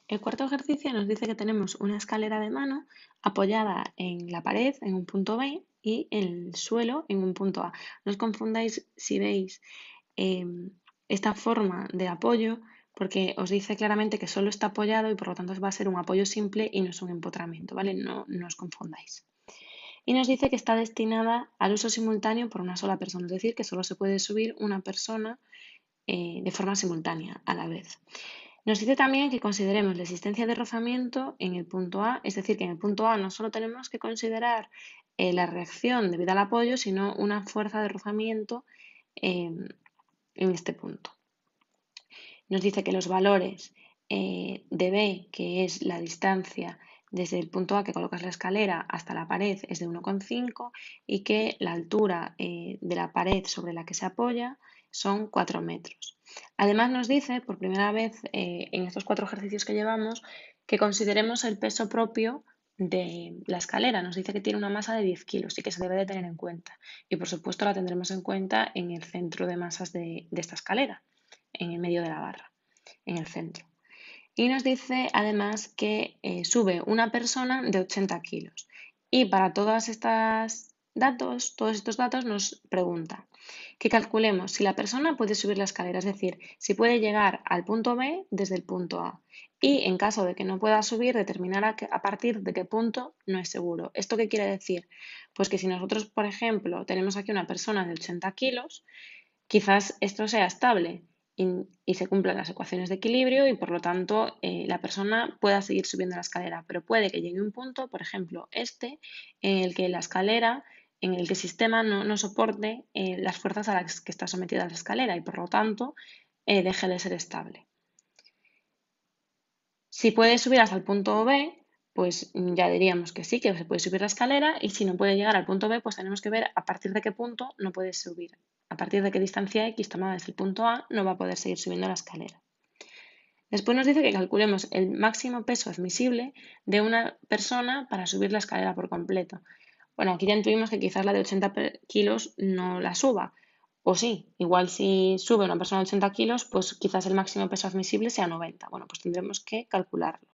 El cuarto ejercicio nos dice que tenemos una escalera de mano apoyada en la pared en un punto B y en el suelo en un punto A. No os confundáis si veis esta forma de apoyo porque os dice claramente que solo está apoyado y por lo tanto va a ser un apoyo simple y no es un empotramiento, ¿vale? No os confundáis. Y nos dice que está destinada al uso simultáneo por una sola persona, es decir, que solo se puede subir una persona de forma simultánea a la vez. Nos dice también que consideremos la existencia de rozamiento en el punto A, es decir, que en el punto A no solo tenemos que considerar la reacción debida al apoyo, sino una fuerza de rozamiento en este punto. Nos dice que los valores de B, que es la distancia desde el punto A que colocas la escalera hasta la pared, es de 1,5 y que la altura de la pared sobre la que se apoya son 4 metros. Además nos dice, por primera vez en estos 4 ejercicios que llevamos, que consideremos el peso propio de la escalera. Nos dice que tiene una masa de 10 kilos y que se debe de tener en cuenta. Y por supuesto la tendremos en cuenta en el centro de masas de esta escalera, en el medio de la barra, en el centro. Y nos dice además que sube una persona de 80 kilos. Y para todos estos datos nos pregunta que calculemos si la persona puede subir la escalera, es decir, si puede llegar al punto B desde el punto A. Y en caso de que no pueda subir, determinar a partir de qué punto no es seguro. ¿Esto qué quiere decir? Pues que si nosotros, por ejemplo, tenemos aquí una persona de 80 kilos, quizás esto sea estable y se cumplan las ecuaciones de equilibrio y por lo tanto la persona pueda seguir subiendo la escalera, pero puede que llegue un punto, por ejemplo este, en el que la escalera, en el que el sistema no soporte las fuerzas a las que está sometida la escalera y por lo tanto deje de ser estable. Si puede subir hasta el punto B, pues ya diríamos que sí, que se puede subir la escalera y si no puede llegar al punto B, pues tenemos que ver a partir de qué punto no puede subir. A partir de qué distancia X tomada desde el punto A no va a poder seguir subiendo la escalera. Después nos dice que calculemos el máximo peso admisible de una persona para subir la escalera por completo. Bueno, aquí ya intuimos que quizás la de 80 kilos no la suba. O sí, igual si sube una persona de 80 kilos, pues quizás el máximo peso admisible sea 90. Bueno, pues tendremos que calcularlo.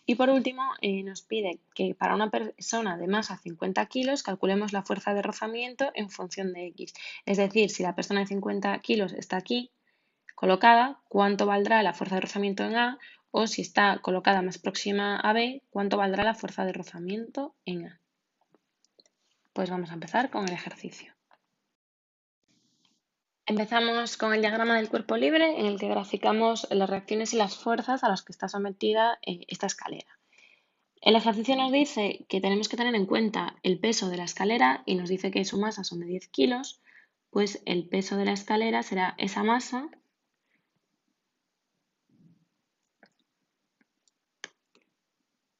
Y por último, nos pide que para una persona de masa 50 kilos calculemos la fuerza de rozamiento en función de X. Es decir, si la persona de 50 kilos está aquí colocada, ¿cuánto valdrá la fuerza de rozamiento en A? O si está colocada más próxima a B, ¿cuánto valdrá la fuerza de rozamiento en A? Pues vamos a empezar con el ejercicio. Empezamos con el diagrama del cuerpo libre en el que graficamos las reacciones y las fuerzas a las que está sometida esta escalera. El ejercicio nos dice que tenemos que tener en cuenta el peso de la escalera y nos dice que su masa son de 10 kilos, pues el peso de la escalera será esa masa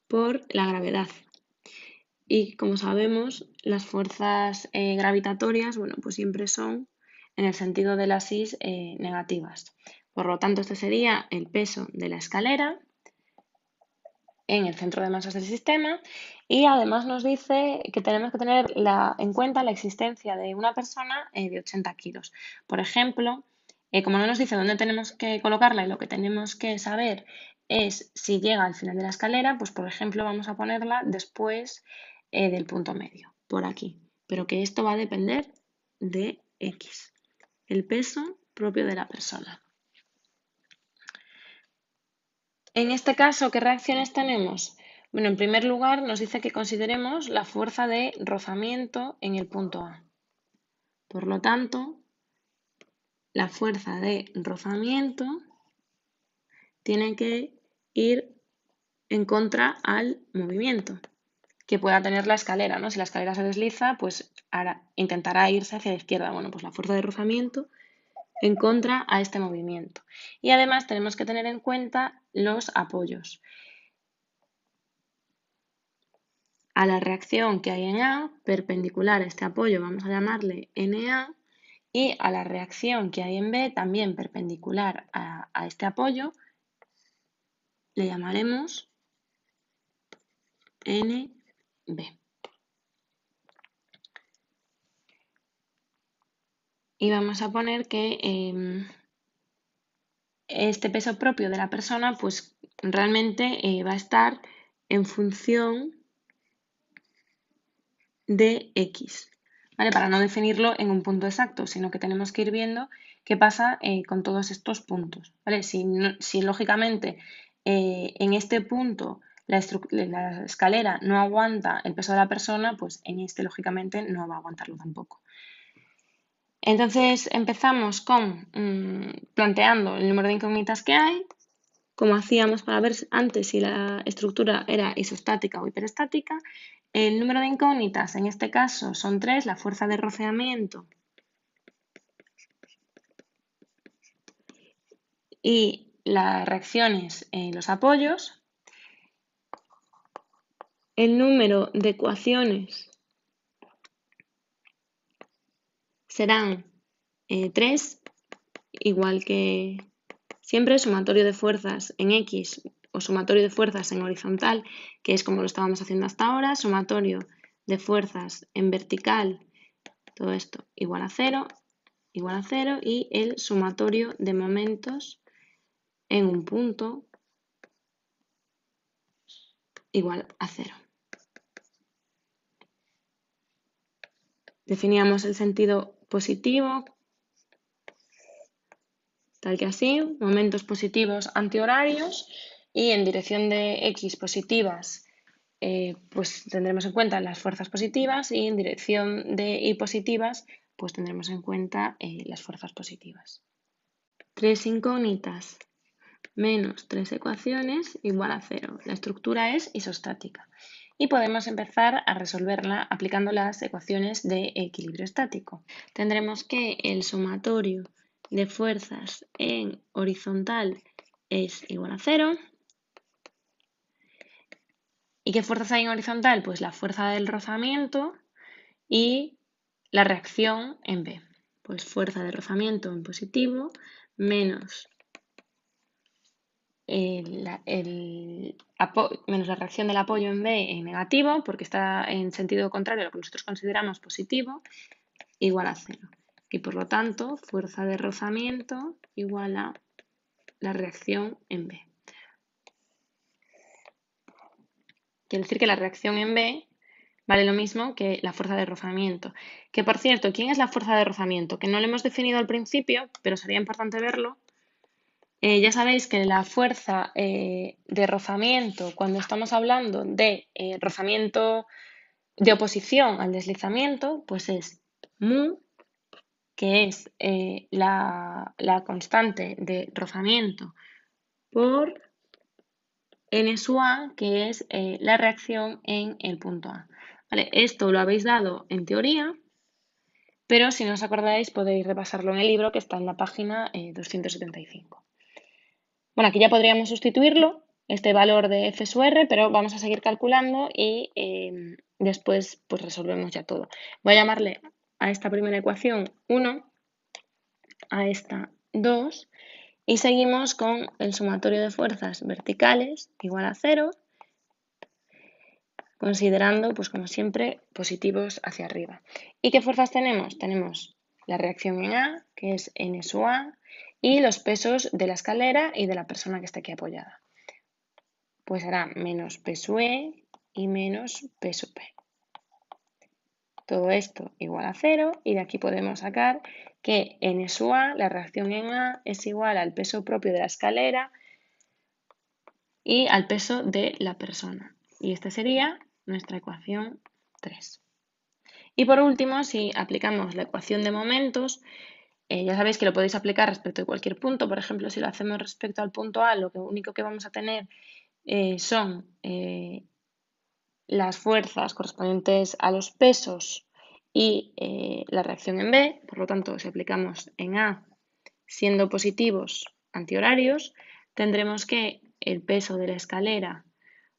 por la gravedad. Y como sabemos, las fuerzas gravitatorias, bueno, pues siempre son en el sentido de las is negativas. Por lo tanto, este sería el peso de la escalera en el centro de masas del sistema y además nos dice que tenemos que tener en cuenta la existencia de una persona de 80 kilos. Por ejemplo, como no nos dice dónde tenemos que colocarla y lo que tenemos que saber es si llega al final de la escalera, pues por ejemplo vamos a ponerla después del punto medio, por aquí. Pero que esto va a depender de X, el peso propio de la persona. En este caso, ¿qué reacciones tenemos? Bueno, en primer lugar, nos dice que consideremos la fuerza de rozamiento en el punto A. Por lo tanto, la fuerza de rozamiento tiene que ir en contra al movimiento que pueda tener la escalera, ¿no? Si la escalera se desliza, pues intentará irse hacia la izquierda. Bueno, pues la fuerza de rozamiento en contra a este movimiento. Y además tenemos que tener en cuenta los apoyos. A la reacción que hay en A, perpendicular a este apoyo, vamos a llamarle NA, y a la reacción que hay en B, también perpendicular a este apoyo, le llamaremos NB. Y vamos a poner que este peso propio de la persona pues realmente va a estar en función de x, ¿vale? Para no definirlo en un punto exacto, sino que tenemos que ir viendo qué pasa con todos estos puntos, ¿vale? Si lógicamente en este punto la escalera no aguanta el peso de la persona, pues en este lógicamente no va a aguantarlo tampoco. Entonces empezamos con planteando el número de incógnitas que hay, como hacíamos para ver antes si la estructura era isostática o hiperestática. El número de incógnitas en este caso son 3, la fuerza de rozamiento y las reacciones en los apoyos. El número de ecuaciones serán 3, igual que siempre, sumatorio de fuerzas en X o sumatorio de fuerzas en horizontal, que es como lo estábamos haciendo hasta ahora, sumatorio de fuerzas en vertical, todo esto igual a 0, y el sumatorio de momentos en un punto igual a 0. Definíamos el sentido positivo, tal que así, momentos positivos antihorarios, y en dirección de X positivas pues tendremos en cuenta las fuerzas positivas, y en dirección de Y positivas pues tendremos en cuenta las fuerzas positivas. 3 incógnitas menos 3 ecuaciones igual a 0. La estructura es isostática y podemos empezar a resolverla aplicando las ecuaciones de equilibrio estático. Tendremos que el sumatorio de fuerzas en horizontal es igual a 0. ¿Y qué fuerzas hay en horizontal? Pues la fuerza del rozamiento y la reacción en B. Pues fuerza de rozamiento en positivo menos menos la reacción del apoyo en B en negativo, porque está en sentido contrario a lo que nosotros consideramos positivo, igual a 0. Y por lo tanto, fuerza de rozamiento igual a la reacción en B. Quiere decir que la reacción en B vale lo mismo que la fuerza de rozamiento. Que por cierto, ¿quién es la fuerza de rozamiento? Que no lo hemos definido al principio, pero sería importante verlo. Ya sabéis que la fuerza de rozamiento, cuando estamos hablando de rozamiento de oposición al deslizamiento, pues es mu, que es la constante de rozamiento, por n sub a, que es la reacción en el punto A. ¿Vale? Esto lo habéis dado en teoría, pero si no os acordáis podéis repasarlo en el libro, que está en la página 275. Bueno, aquí ya podríamos sustituirlo, este valor de f sub r, pero vamos a seguir calculando y después pues resolvemos ya todo. Voy a llamarle a esta primera ecuación 1, a esta 2, y seguimos con el sumatorio de fuerzas verticales igual a 0, considerando, pues como siempre, positivos hacia arriba. ¿Y qué fuerzas tenemos? Tenemos la reacción en A, que es n sub a, y los pesos de la escalera y de la persona que está aquí apoyada. Pues será menos P sub E y menos P sub P. Todo esto igual a 0, y de aquí podemos sacar que n sub a, la reacción en A, es igual al peso propio de la escalera y al peso de la persona. Y esta sería nuestra ecuación 3. Y por último, si aplicamos la ecuación de momentos, ya sabéis que lo podéis aplicar respecto de cualquier punto. Por ejemplo, si lo hacemos respecto al punto A, lo único que vamos a tener son las fuerzas correspondientes a los pesos y la reacción en B. Por lo tanto, si aplicamos en A siendo positivos antihorarios, tendremos que el peso de la escalera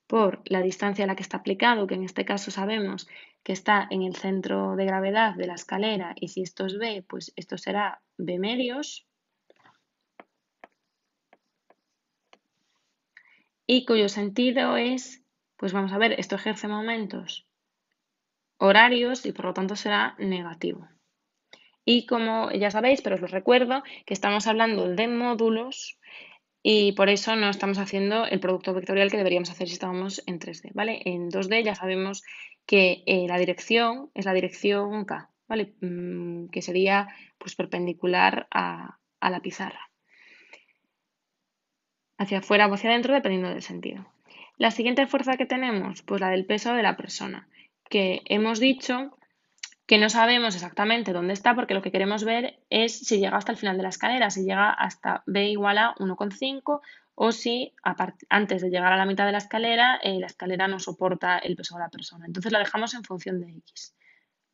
por la distancia a la que está aplicado, que en este caso sabemos que está en el centro de gravedad de la escalera, y si esto es B, pues esto será B medios, y cuyo sentido es, pues vamos a ver, esto ejerce momentos horarios y por lo tanto será negativo. Y como ya sabéis, pero os lo recuerdo, que estamos hablando de módulos y por eso no estamos haciendo el producto vectorial que deberíamos hacer si estábamos en 3D, ¿vale? En 2D ya sabemos que la dirección es la dirección K, ¿vale? Que sería pues perpendicular a la pizarra, hacia afuera o hacia adentro dependiendo del sentido. La siguiente fuerza que tenemos, pues la del peso de la persona, que hemos dicho que no sabemos exactamente dónde está porque lo que queremos ver es si llega hasta el final de la escalera, si llega hasta b igual a 1,5 o si antes de llegar a la mitad de la escalera no soporta el peso de la persona. Entonces la dejamos en función de x.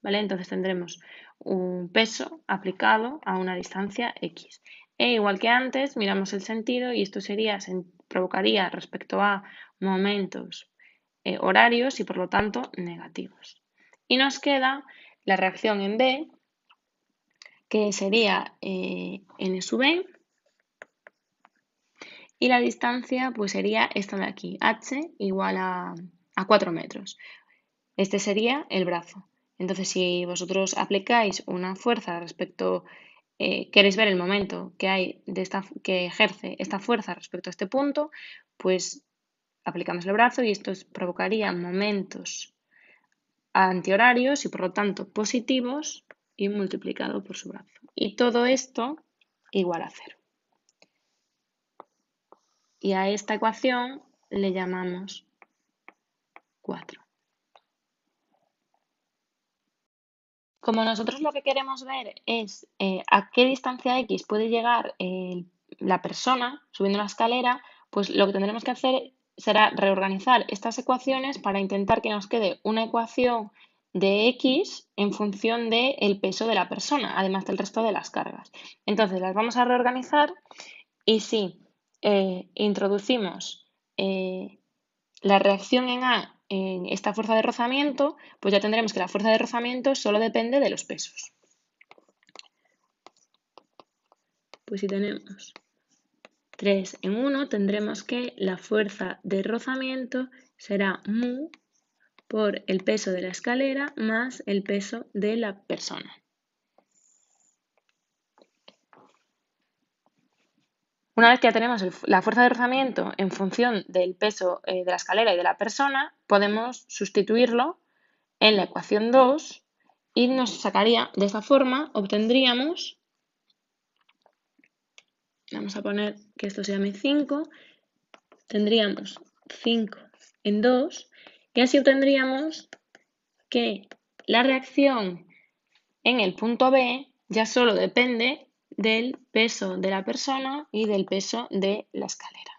¿Vale? Entonces tendremos un peso aplicado a una distancia x. E igual que antes, miramos el sentido y esto provocaría respecto a momentos horarios y por lo tanto negativos. Y nos queda la reacción en B, que sería n sub n, y la distancia pues sería esta de aquí, h igual a 4 metros. Este sería el brazo. Entonces, si vosotros aplicáis una fuerza respecto, queréis ver el momento que hay que ejerce esta fuerza respecto a este punto, pues aplicamos el brazo y esto provocaría momentos antihorarios y por lo tanto positivos y multiplicado por su brazo. Y todo esto igual a 0. Y a esta ecuación le llamamos 4. Como nosotros lo que queremos ver es a qué distancia x puede llegar la persona subiendo la escalera, pues lo que tendremos que hacer será reorganizar estas ecuaciones para intentar que nos quede una ecuación de x en función del peso de la persona, además del resto de las cargas. Entonces las vamos a reorganizar y si introducimos la reacción en A en esta fuerza de rozamiento, pues ya tendremos que la fuerza de rozamiento solo depende de los pesos. Pues si tenemos 3 en 1, tendremos que la fuerza de rozamiento será mu por el peso de la escalera más el peso de la persona. Una vez que ya tenemos la fuerza de rozamiento en función del peso de la escalera y de la persona, podemos sustituirlo en la ecuación 2 y nos sacaría, de esta forma, obtendríamos, vamos a poner que esto se llame 5, tendríamos 5 en 2 y así obtendríamos que la reacción en el punto B ya solo depende del peso de la persona y del peso de la escalera.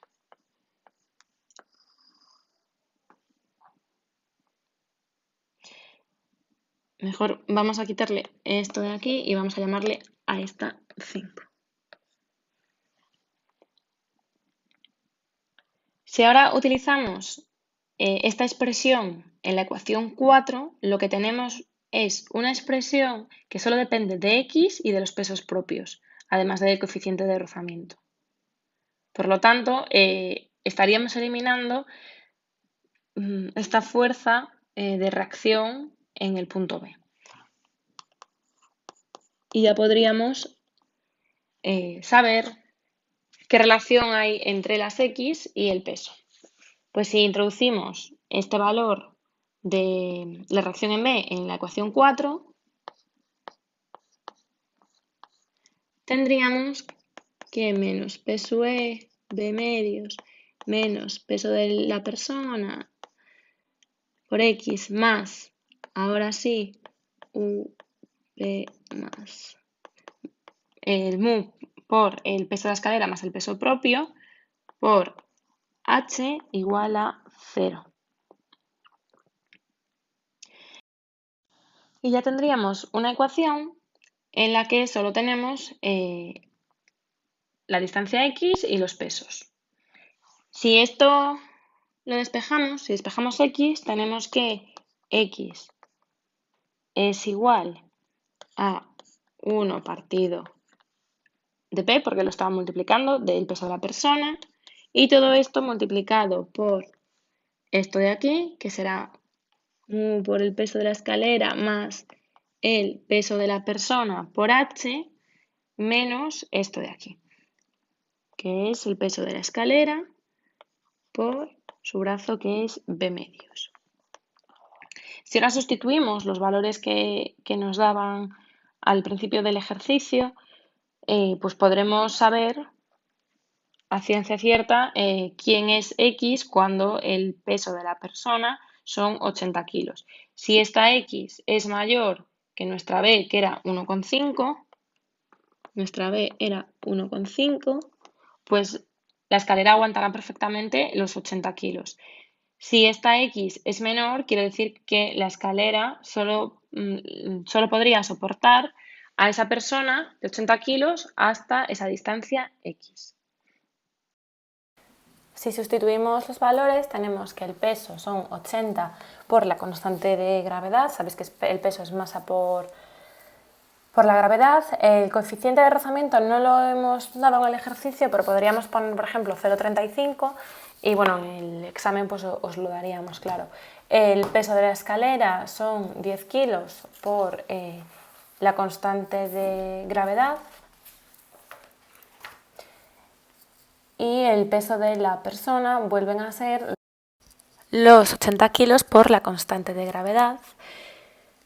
Mejor vamos a quitarle esto de aquí y vamos a llamarle a esta 5. Si ahora utilizamos esta expresión en la ecuación 4, lo que tenemos es una expresión que solo depende de x y de los pesos propios, además del coeficiente de rozamiento. Por lo tanto, estaríamos eliminando esta fuerza de reacción en el punto B. Y ya podríamos saber qué relación hay entre las x y el peso. Pues si introducimos este valor de la reacción en B en la ecuación 4, tendríamos que menos P sub E, B medios, menos peso de la persona por X más, ahora sí, V más el mu por el peso de la escalera más el peso propio por H igual a 0. Y ya tendríamos una ecuación en la que solo tenemos la distancia x y los pesos. Si esto lo despejamos, si despejamos x, tenemos que x es igual a 1 partido de p, porque lo estaba multiplicando, del peso de la persona, y todo esto multiplicado por esto de aquí, que será mu por el peso de la escalera más el peso de la persona por h, menos esto de aquí. que es el peso de la escalera, por su brazo, que es B medios. Si ahora sustituimos los valores que nos daban al principio del ejercicio, pues podremos saber a ciencia cierta quién es X cuando el peso de la persona son 80 kilos. Si esta X es mayor que nuestra B, que era 1,5, nuestra B era 1,5, pues la escalera aguantará perfectamente los 80 kilos. Si esta X es menor, quiere decir que la escalera solo podría soportar a esa persona de 80 kilos hasta esa distancia X. Si sustituimos los valores, tenemos que el peso son 80 por la constante de gravedad. Sabéis que el peso es masa por la gravedad. El coeficiente de rozamiento no lo hemos dado en el ejercicio, pero podríamos poner, por ejemplo, 0,35 y bueno, en el examen pues os lo daríamos claro. El peso de la escalera son 10 kilos por la constante de gravedad. Y el peso de la persona vuelven a ser los 80 kilos por la constante de gravedad,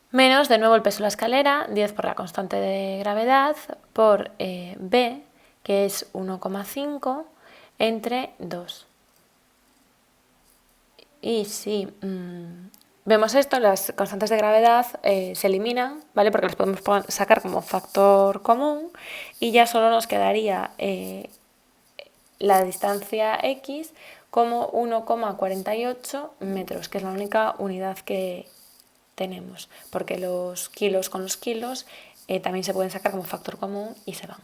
menos de nuevo el peso de la escalera, 10 por la constante de gravedad, por B, que es 1,5, entre 2. Y si vemos esto, las constantes de gravedad se eliminan, ¿vale? Porque las podemos sacar como factor común y ya solo nos quedaría la distancia X como 1,48 metros, que es la única unidad que tenemos, porque los kilos con los kilos también se pueden sacar como factor común y se van.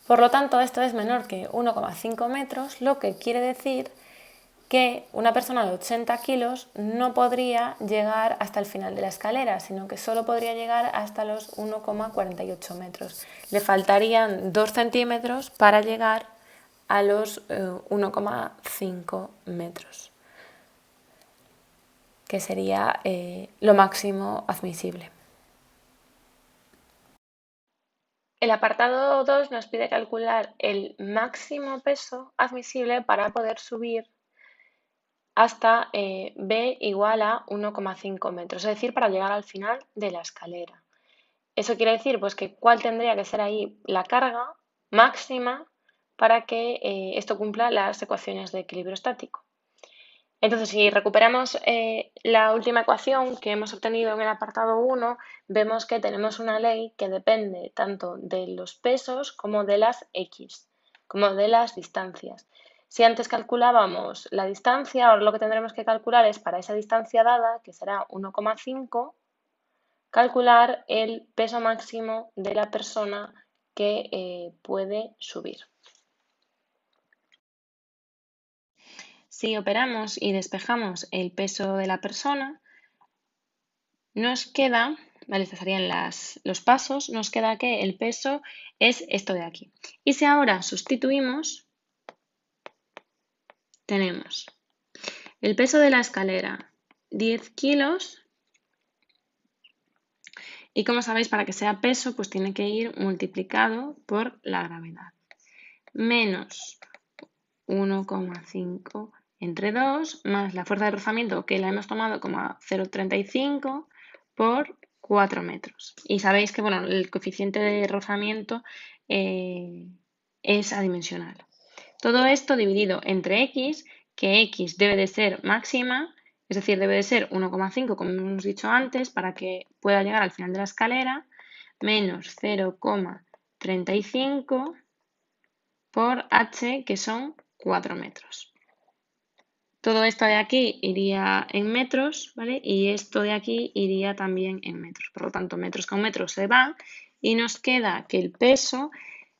Por lo tanto, esto es menor que 1,5 metros, lo que quiere decir que una persona de 80 kilos no podría llegar hasta el final de la escalera, sino que solo podría llegar hasta los 1,48 metros. Le faltarían 2 centímetros para llegar a los 1,5 metros, que sería lo máximo admisible. El apartado 2 nos pide calcular el máximo peso admisible para poder subir hasta B igual a 1,5 metros, es decir, para llegar al final de la escalera. Eso quiere decir pues, que cuál tendría que ser ahí la carga máxima para que esto cumpla las ecuaciones de equilibrio estático. Entonces, si recuperamos la última ecuación que hemos obtenido en el apartado 1, vemos que tenemos una ley que depende tanto de los pesos como de las X, como de las distancias. Si antes calculábamos la distancia, ahora lo que tendremos que calcular es para esa distancia dada, que será 1,5, calcular el peso máximo de la persona que puede subir. Si operamos y despejamos el peso de la persona, nos queda, ¿vale? Estos serían los pasos, nos queda que el peso es esto de aquí. Y si ahora sustituimos, tenemos el peso de la escalera, 10 kilos, y como sabéis, para que sea peso, pues tiene que ir multiplicado por la gravedad, menos 1,5 entre 2, más la fuerza de rozamiento, que la hemos tomado como 0,35 por 4 metros. Y sabéis que bueno, el coeficiente de rozamiento es adimensional. Todo esto dividido entre X, que X debe de ser máxima, es decir, debe de ser 1,5 como hemos dicho antes, para que pueda llegar al final de la escalera, menos 0,35 por H, que son 4 metros. Todo esto de aquí iría en metros, ¿vale? Y esto de aquí iría también en metros. Por lo tanto, metros con metros se van y nos queda que el peso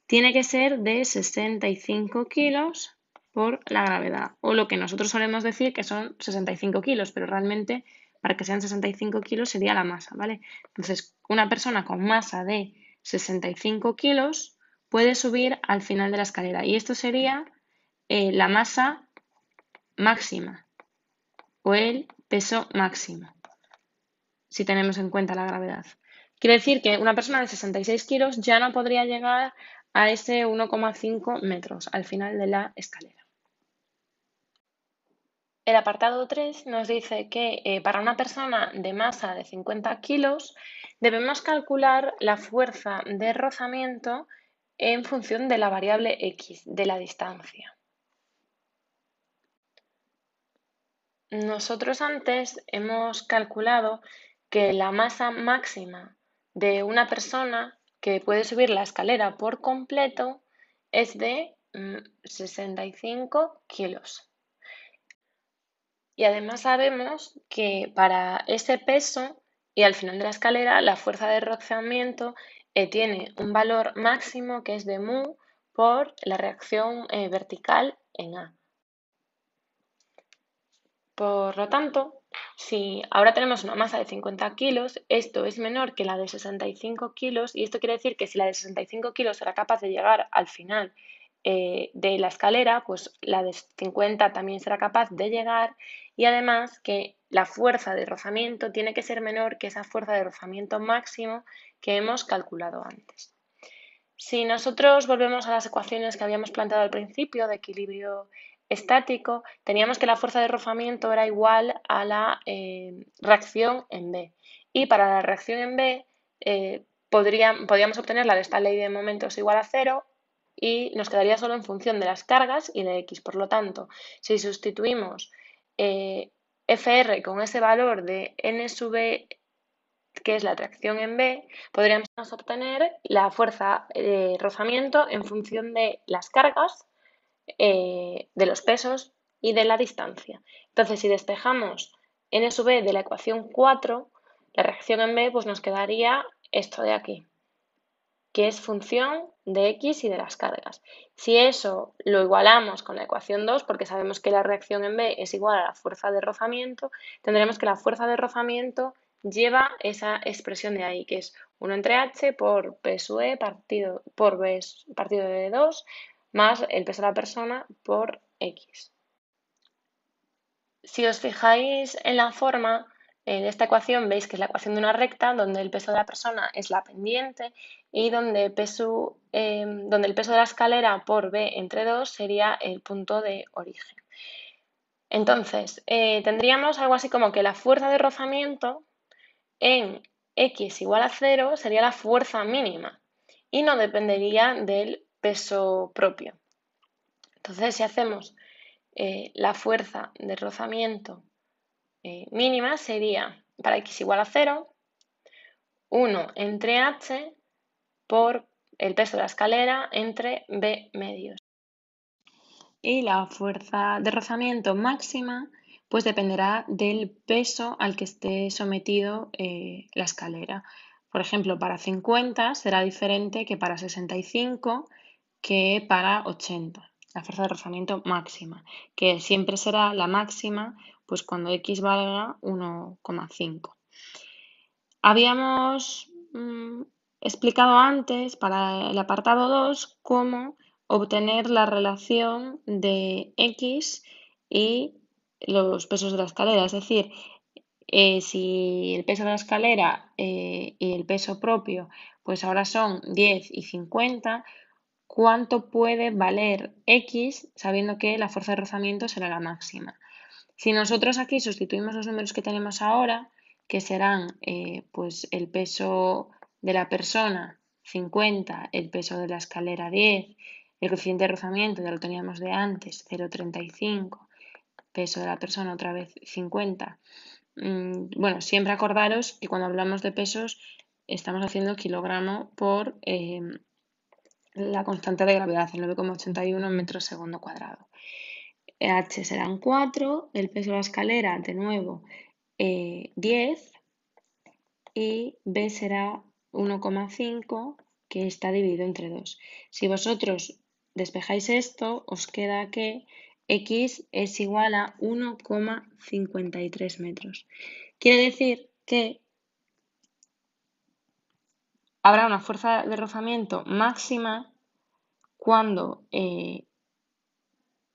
tiene que ser de 65 kilos por la gravedad, o lo que nosotros solemos decir que son 65 kilos, pero realmente para que sean 65 kilos sería la masa, ¿vale? Entonces, una persona con masa de 65 kilos puede subir al final de la escalera y esto sería la masa máxima o el peso máximo, si tenemos en cuenta la gravedad. Quiere decir que una persona de 66 kilos ya no podría llegar a ese 1,5 metros al final de la escalera. El apartado 3 nos dice que para una persona de masa de 50 kilos debemos calcular la fuerza de rozamiento en función de la variable X, de la distancia. Nosotros antes hemos calculado que la masa máxima de una persona que puede subir la escalera por completo es de 65 kilos. Y además sabemos que para ese peso y al final de la escalera la fuerza de rozamiento tiene un valor máximo que es de mu por la reacción vertical en A. Por lo tanto, si ahora tenemos una masa de 50 kilos, esto es menor que la de 65 kilos y esto quiere decir que si la de 65 kilos era capaz de llegar al final de la escalera, pues la de 50 también será capaz de llegar y además que la fuerza de rozamiento tiene que ser menor que esa fuerza de rozamiento máximo que hemos calculado antes. Si nosotros volvemos a las ecuaciones que habíamos planteado al principio de equilibrio estático, teníamos que la fuerza de rozamiento era igual a la reacción en B. Y para la reacción en B podríamos obtenerla de esta ley de momentos igual a 0 y nos quedaría solo en función de las cargas y de X. Por lo tanto, si sustituimos FR con ese valor de N sub E, que es la tracción en B, podríamos obtener la fuerza de rozamiento en función de las cargas, de los pesos y de la distancia. Entonces, si despejamos N sub B de la ecuación 4, la reacción en B pues nos quedaría esto de aquí, que es función de X y de las cargas. Si eso lo igualamos con la ecuación 2, porque sabemos que la reacción en B es igual a la fuerza de rozamiento, tendremos que la fuerza de rozamiento lleva esa expresión de ahí, que es 1 entre H por P sub E partido por B partido de 2 más el peso de la persona por X. Si os fijáis en la forma de esta ecuación, veis que es la ecuación de una recta donde el peso de la persona es la pendiente y donde el peso de la escalera por B entre 2 sería el punto de origen. Entonces, tendríamos algo así como que la fuerza de rozamiento en X igual a 0 sería la fuerza mínima y no dependería del peso propio. Entonces, si hacemos la fuerza de rozamiento mínima sería para X igual a 0, 1 entre H por el peso de la escalera entre B medios. Y la fuerza de rozamiento máxima pues dependerá del peso al que esté sometido la escalera. Por ejemplo, para 50 será diferente que para 65 que para 80. La fuerza de rozamiento máxima, que siempre será la máxima pues cuando X valga 1,5. Habíamos explicado antes para el apartado 2 cómo obtener la relación de X y los pesos de la escalera. Es decir, si el peso de la escalera y el peso propio pues ahora son 10 y 50, ¿cuánto puede valer X sabiendo que la fuerza de rozamiento será la máxima? Si nosotros aquí sustituimos los números que tenemos ahora, que serán pues el peso de la persona 50, el peso de la escalera 10, el coeficiente de rozamiento ya lo teníamos de antes, 0,35, peso de la persona otra vez 50. Bueno, siempre acordaros que cuando hablamos de pesos estamos haciendo kilogramo por la constante de gravedad, el 9,81 metros segundo cuadrado. H serán 4, el peso de la escalera de nuevo 10 y B será 1,5 que está dividido entre 2. Si vosotros despejáis esto, os queda que X es igual a 1,53 metros. Quiere decir que habrá una fuerza de rozamiento máxima cuando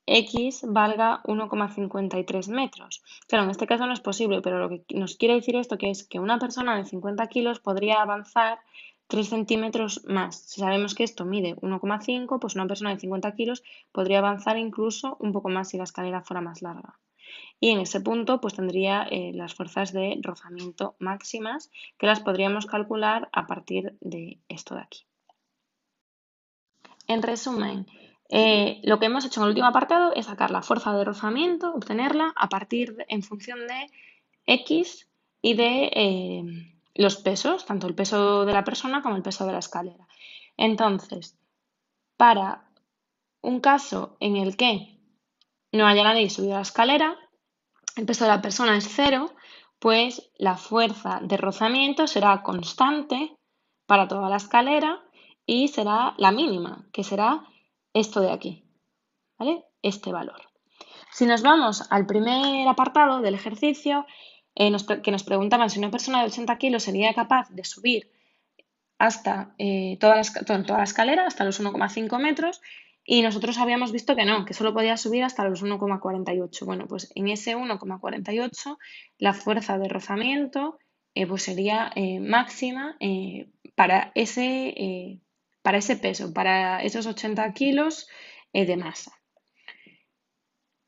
X valga 1,53 metros. Claro, en este caso no es posible, pero lo que nos quiere decir esto que es que una persona de 50 kilos podría avanzar 3 centímetros más. Si sabemos que esto mide 1,5, pues una persona de 50 kilos podría avanzar incluso un poco más si la escalera fuera más larga. Y en ese punto pues tendría las fuerzas de rozamiento máximas, que las podríamos calcular a partir de esto de aquí. En resumen, lo que hemos hecho en el último apartado es sacar la fuerza de rozamiento, obtenerla en función de X y de los pesos, tanto el peso de la persona como el peso de la escalera. Entonces, para un caso en el que no haya nadie subido a la escalera, el peso de la persona es 0, pues la fuerza de rozamiento será constante para toda la escalera y será la mínima, que será esto de aquí, ¿vale? Este valor. Si nos vamos al primer apartado del ejercicio, que nos preguntaban si una persona de 80 kilos sería capaz de subir hasta toda la escalera, hasta los 1,5 metros, y nosotros habíamos visto que no, que solo podía subir hasta los 1,48. Bueno, pues en ese 1,48 la fuerza de rozamiento pues sería máxima para ese peso, para esos 80 kilos de masa.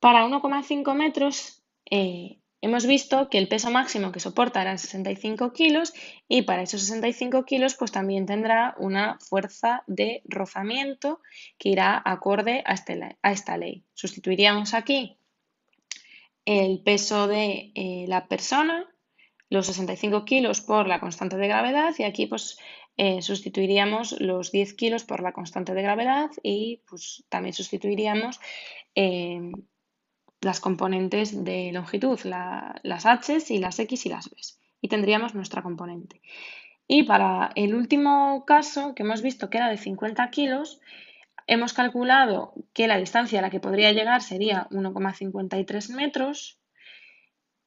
Para 1,5 metros hemos visto que el peso máximo que soporta eran 65 kilos y para esos 65 kilos pues también tendrá una fuerza de rozamiento que irá acorde a esta ley. Sustituiríamos aquí el peso de la persona, los 65 kilos por la constante de gravedad y aquí pues sustituiríamos los 10 kilos por la constante de gravedad y pues también sustituiríamos las componentes de longitud, las h y las x y las b. Y tendríamos nuestra componente. Y para el último caso, que hemos visto que era de 50 kilos, hemos calculado que la distancia a la que podría llegar sería 1,53 metros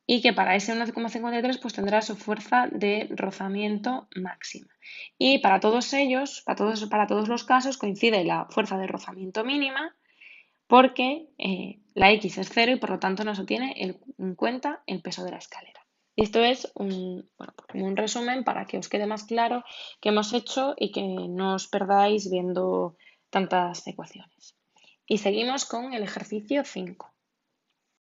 y que para ese 1,53 pues tendrá su fuerza de rozamiento máxima. Y para todos ellos, para todos los casos, coincide la fuerza de rozamiento mínima porque la X es 0 y por lo tanto no se tiene en cuenta el peso de la escalera. Y esto es un resumen para que os quede más claro qué hemos hecho y que no os perdáis viendo tantas ecuaciones. Y seguimos con el ejercicio 5.